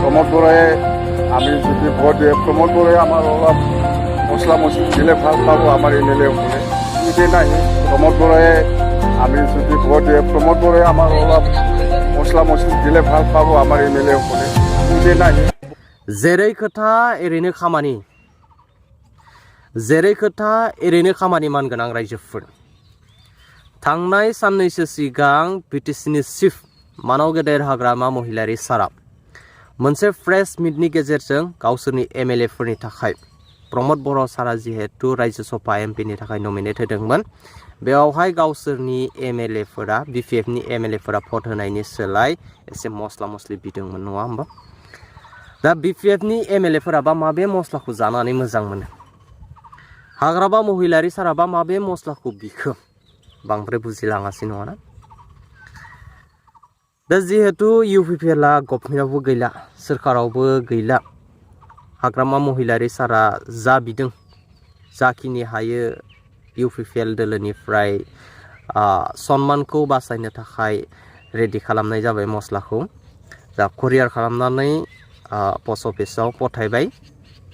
প্রমোদ বড়াই আমি যদি ভোট দিয়ে প্রমোদ বড়াই আমার অলপ মশলা মশলি দিলে ভাল পাবো আমার এমএলএ বলে যদি নাই প্রমোদ বড়াই আমি যদি ভোট দিয়ে প্রমোদ বড়াই আমার অলপ মশলা মশলি দিলে ভাল পাবো আমার এমএলএ বলে যদি নাই जेरै खोथा एरैनो खामानि जेरै खोथा एरैनो खामानि मानगोनां रायजोफोर थांनाय साननैसो सिगां बिटिसिनि चिफ मानाव गेदेर हाग्रामा महिलारि सारा मोनसे प्रेस मिटनि गेजेरजों गावसोरनि एमएलएफोरनि थाखाय प्रमोद बर' सारा जिहेतु राज्य सभा एमपिनि थाखाय नमिनेट होदोंमोन बेवहाय गावसोरनि एमएलएफोरा बिपिएफनि एमएलएफोरा भट होनायनि सोलाय एसे मस्ला मस्लि बिदोंमोन नङा होमबा दा बिपिएफनि एमएलएफोराबा माबे मस्लाखौ जानानै मोजां मोनो हाग्रामा महिलारि साराबा माबे मस्लाखौ बिखो बांद्राय बुजिलाङासै नङाना दा जिहेतु इउपिपिएलआ गभर्नमेन्टआवबो गैला सोरखारावबो गैला हाग्रामा महिलारि सारा जा बिदों जाखिनि हायो इउपिपिएल दोलोनिफ्राय सनमानखौ बासायनो थाखाय रेडि खालामनाय जाबाय मस्लाखौ जा कुरियार खालामनानै पस्ट अफिसाव पठायबाय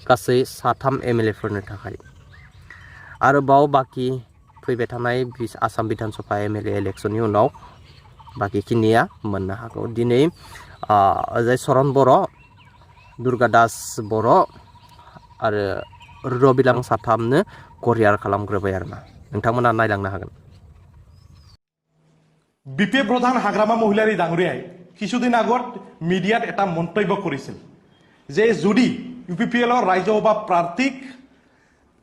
गासै 3 एमएलएफोरनो थाखाय आरोबाव बाकी फैबाय थानाय आसाम विधान सभा एमएलए इलेक्शननि उनाव बाकीखिनिया मोननो हागौ दिनै अजय चरण बर' दुर्गा दास बर' आरो रबिलां साथामनो कुरियार खालामग्रोबाय आरोना नोंथांमोना नायलांनो हागोन বিপিএফ প্ৰধান হাগ্ৰামা মহিলাৰী ডাঙৰীয়াই কিছুদিন আগত মিডিয়াত এটা মন্তব্য কৰিছিল যে যদি ইউপিপিএলৰ ৰাজ্যসভা প্ৰাৰ্থীক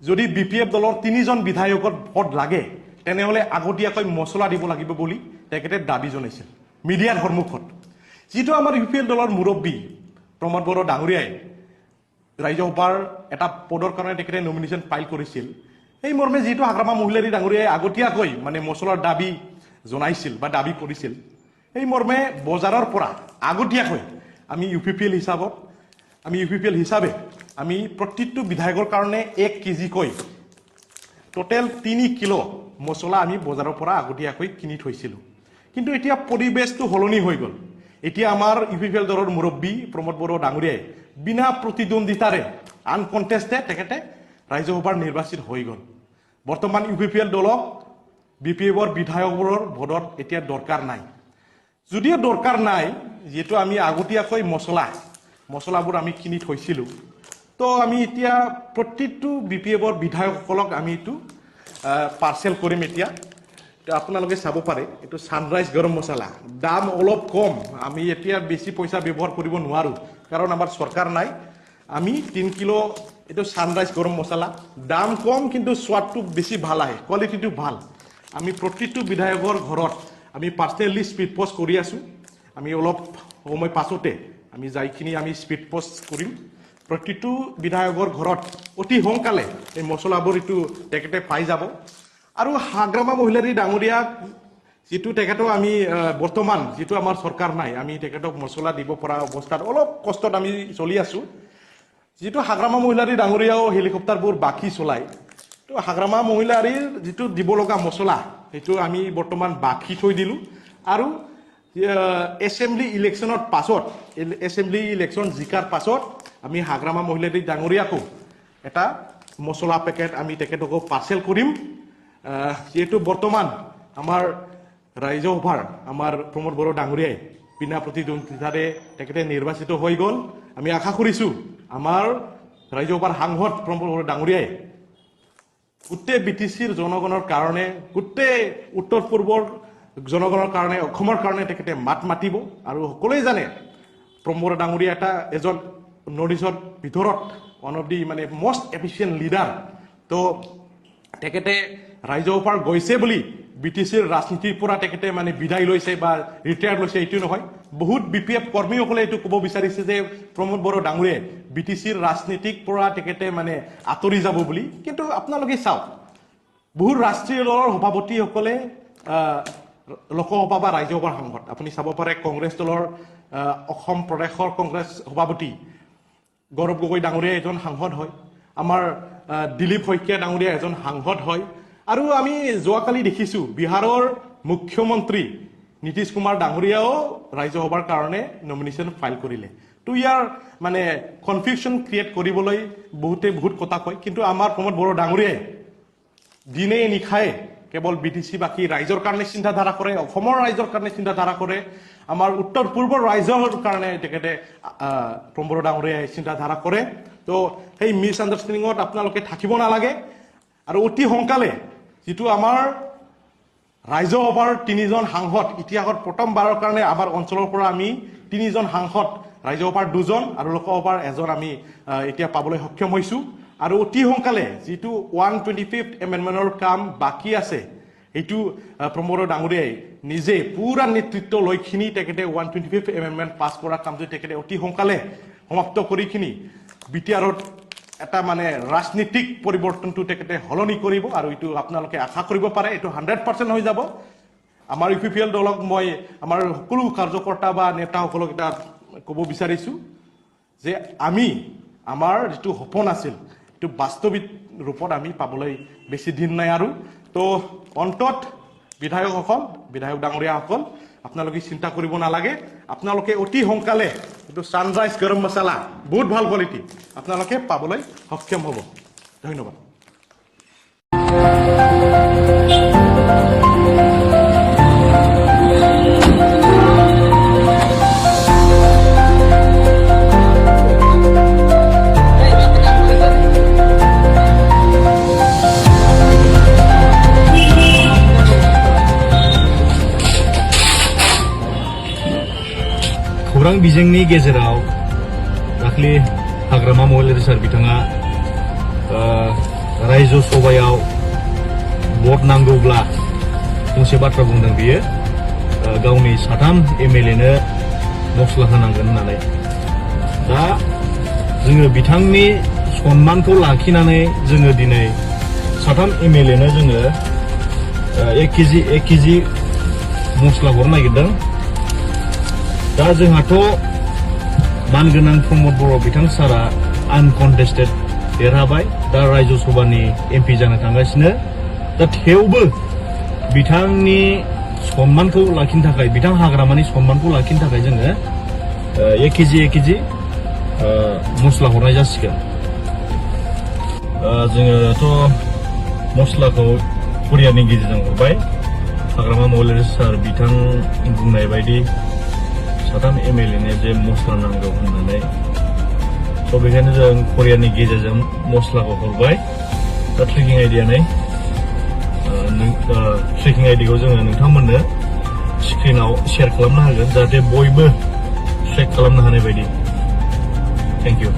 যদি বিপিএফ দলৰ 3জন বিধায়কৰ ভোট লাগে তেনেহলে আগতীয়াকৈ মছলা দিব লাগিব বুলি তেখেতে দাবী জনাইছিল মিডিয়াৰ সন্মুখত যিটো আমাৰ ইউপিপিএল দলৰ মুৰব্বী প্ৰমোদ বড়ো ডাঙৰীয়াই ৰাজ্যসভাৰ এটা পদৰ কাৰণে তেখেতে নমিনেশ্যন ফাইল কৰিছিল এই মৰ্মে যিটো হাগ্ৰামা মহিলাৰী ডাঙৰীয়াই আগতীয়াকৈ মানে মছলাৰ দাবী জনাইছিল বা দাবী কৰিছিল এই মৰ্মে বজাৰৰ পৰা আগতীয়াকৈ আমি ইউপিপিএল হিচাপে আমি প্ৰতিটো বিধায়কৰ কাৰণে 1 কেজি কৈ টোটেল 3 কিলো মছলা আমি বজাৰৰ পৰা আগতীয়াকৈ কিনি থৈছিলোঁ কিন্তু এতিয়া পৰিবেশটো হলনি হৈ গ'ল এতিয়া আমাৰ ইউপিপিএল দলৰ মুৰব্বী প্ৰমোদ বড়ো ডাঙৰীয়াই বিনা প্ৰতিদ্বন্দিতাৰে আনকণ্টেষ্টেড তেখেতে ৰাজ্যসভাৰ নিৰ্বাচিত হৈ গ'ল বৰ্তমান ইউপিপিএল দলক বিপিএফৰ বিধায়কবোৰৰ ভোটৰ এতিয়া দৰকাৰ নাই যদিও দৰকাৰ নাই যেটো আমি আগতীয়াকৈ মছলাবোৰ আমি কিনি থৈছিলোঁ তো আমি এতিয়া প্ৰতিটো বিপিএফৰ বিধায়কসকলক আমি এটো পাৰ্সেল কৰিম এতিয়া তো আপোনালোকে চাব পাৰে এটো সানৰাইজ গৰম মছলা দাম অলপ কম আমি এতিয়া বেছি পইচা ব্যৱহাৰ কৰিব নোৱাৰো কাৰণ আমাৰ চৰকাৰ নাই আমি 3 কিলো এটো সানৰাইজ গৰম মছলা দাম কম কিন্তু সোৱাদটো বেছি ভাল আহে কোৱালিটিটো ভাল আমি প্ৰতিটো বিধায়কৰ ঘৰত আমি পাৰ্সনেলি স্পিড পোষ্ট কৰি আছো আমি অলপ সময় পাছতে আমি যাইখিনি আমি স্পিড পোষ্ট কৰিম প্ৰতিটো বিধায়কৰ ঘৰত অতি সোনকালে এই মছলাবোৰ ইটো তেখেতে পাই যাব আৰু হাগ্ৰামা মহিলাৰী ডাঙৰীয়া যেটো তেখেতক আমি বৰ্তমান যেটো আমাৰ চৰকাৰ নাই আমি তেখেতক মছলা দিব পৰা অৱস্থাত অলপ কষ্টত আমি চলি আছো যেটো হাগ্ৰামা মহিলাৰী ডাঙৰীয়াও হেলিকপ্টাৰবোৰ বাকি চলাই তো হাগ্ৰামা মহিলাৰীৰ যেটো দিব লগা মছলা এটো আমি বৰ্তমান বাকি থৈ দিলো আৰু এসেম্বলি ইলেকশনৰ পাছত এসেম্বলি ইলেকশন জিকাৰ পাছত আমি হাগ্ৰামা মহিলাৰী ডাঙৰীয়াকো এটা মছলা পেকেট আমি তেখেতক পাৰ্সেল কৰিম যেটো বৰ্তমান আমাৰ ৰাজ্যসভাৰ আমাৰ প্ৰমোদ বড়ো ডাঙৰীয়াই বিনা প্ৰতিদ্বন্দিতাৰে তেখেতে নিৰ্বাচিত হৈ গ'ল আমি আশা কৰিছো আমাৰ ৰাজ্যসভাৰ সাংসদ প্ৰমোদ বড়ো ডাঙৰীয়াই গোটেই বিটিচিৰ জনগণৰ কাৰণে গোটেই উত্তৰ পূৰ্বৰ জনগণৰ কাৰণে অসমৰ কাৰণে তেখেতে মাত মাতিব আৰু সকলোৱে জানে প্ৰমোদ ডাঙৰীয়া এটা এজন নৰ্থ-ইষ্টৰ ভিতৰত ওৱান অফ দি মানে মোষ্ট এফিচিয়েণ্ট লিডাৰ তো তেখেতে ৰাজ্যসভাৰ গৈছে বুলি বিটিচিৰ ৰাজনীতিৰ পৰা তেখেতে মানে বিদায় লৈছে বা ৰিটায়াৰ লৈছে এইটো নহয় বহুত বিপিএফ কৰ্মীসকলে এইটো ক'ব বিচাৰিছে যে প্ৰমোদ বড়ো ডাঙৰীয়াই বিটিচিৰ ৰাজনীতিক পৰা তেখেতে মানে আঁতৰি যাব বুলি কিন্তু আপোনালোকে চাওক বহুত ৰাষ্ট্ৰীয় দলৰ সভাপতিসকলে লোকসভা বা ৰাজ্যসভাৰ সাংসদ আপুনি চাব পাৰে কংগ্ৰেছ দলৰ অসম প্ৰদেশৰ কংগ্ৰেছ সভাপতি গৌৰৱ গগৈ ডাঙৰীয়া এজন সাংসদ হয় আমাৰ দিলীপ শইকীয়া ডাঙৰীয়া এজন সাংসদ হয় আৰু আমি যোৱাকালি দেখিছো বিহাৰৰ মুখ্যমন্ত্ৰী নীতিশ কুমাৰ ডাঙৰীয়াও ৰাজ্যসভাৰ কাৰণে নমিনেশ্যন ফাইল কৰিলে তো ইয়াৰ মানে কনফিউজন ক্ৰিয়েট কৰিবলৈ বহুত কথা কয় কিন্তু আমাৰ প্ৰমোদ বড়ো ডাঙৰীয়াই দিনে নিশায়ে কেৱল বিটিচি বাকী ৰাইজৰ কাৰণে চিন্তাধাৰা কৰে অসমৰ ৰাইজৰ কাৰণে চিন্তাধাৰা কৰে আমাৰ উত্তৰ পূৰ্বৰ ৰাইজৰ কাৰণে তেখেতে প্ৰমোদ বড়ো ডাঙৰীয়াই চিন্তাধাৰা কৰে তো সেই মিছ আণ্ডাৰষ্টেণ্ডিঙত আপোনালোকে থাকিব নালাগে আৰু অতি সোনকালে যিটো আমাৰ ৰাজ্যসভাৰ 3জন সাংসদ ইতিহাসত প্ৰথমবাৰৰ কাৰণে আমাৰ অঞ্চলৰ পৰা আমি 3জন সাংসদ ৰাজ্যসভাৰ 2জন আৰু লোকসভাৰ 1জন আমি এতিয়া পাবলৈ সক্ষম হৈছো আৰু অতি সোনকালে যিটো 125th এমেণ্ডমেণ্টৰ কাম বাকী আছে এইটো প্ৰমোদ ডাঙৰীয়াই নিজে পুৰা নেতৃত্ব লৈখিনি তেখেতে 125th এমেণ্ডমেণ্ট পাছ কৰাৰ কামটো তেখেতে অতি সোনকালে সমাপ্ত কৰিখিনি বিটিআৰত এটা মানে ৰাজনীতিক পৰিৱৰ্তনটো তেখেতে হলনি কৰিব আৰু এইটো আপোনালোকে আশা কৰিব পাৰে এইটো 100% হৈ যাব আমাৰ ইউপিপিএল দলক মই আমাৰ সকলো কাৰ্যকৰ্তা বা নেতাসকলক এটা ক'ব বিচাৰিছো যে আমি আমাৰ যিটো সপোন আছিল এইটো বাস্তৱিক ৰূপত আমি পাবলৈ বেছি দিন নাই আৰু তো অন্তত বিধায়কসকল বিধায়ক ডাঙৰীয়াসকল আপোনালোকে চিন্তা কৰিব নালাগে আপোনালোকে অতি সোনকালে এইটো সানৰাইজ গৰম মছলা বহুত ভাল কোৱালিটি আপোনালোকে পাবলৈ সক্ষম হ'ব ধন্যবাদ खौरां बिजोंनि गेजेराव दाख्लि हाग्रामा महिलारि सार बिथाङा रायजो सभायाव भट नांगौब्ला फंसे बाथ्रा बुंदों बियो गावनि 3 एमएलएनो मस्ला होनांगोन होननानै दा जोङो बिथांनि सन्मानखौ लाखिनानै जोङो दिनै 3 एमएलएनो जोङो 1 केजि मस्ला हरनो नागिरदों दा जोंहाथ' मानगोनां प्रमोद बर' बिथां सारा आनकन्टेस्टेड देरहाबाय दा रायजो सभानि एमपि जानो थांगासिनो दा थेवबो बिथांनि सन्मानखौ लाखिनो थाखाय बिथां हाग्रामानि सन्मानखौ लाखिनो थाखाय जोङो 1 केजि मस्ला हरनाय जासिगोन जोङोथ' मस्लाखौ कुरियारनि गेजेरजों हरबाय हाग्रामा महिलारि सार बिथां बुंनाय बायदि 3 एमएलएनो जे मस्ला नांगौ होननानै स' बेखायनो जों कुरियारनि गेजेरजों मस्लाखौ हरबाय दा ट्रेकिं आइडिखौ जोङो नोंथांमोननो स्क्रिनाव शेयार खालामनो हागोन जाहाथे बयबो ट्रेक खालामनो हानाय बायदि थेंक इउ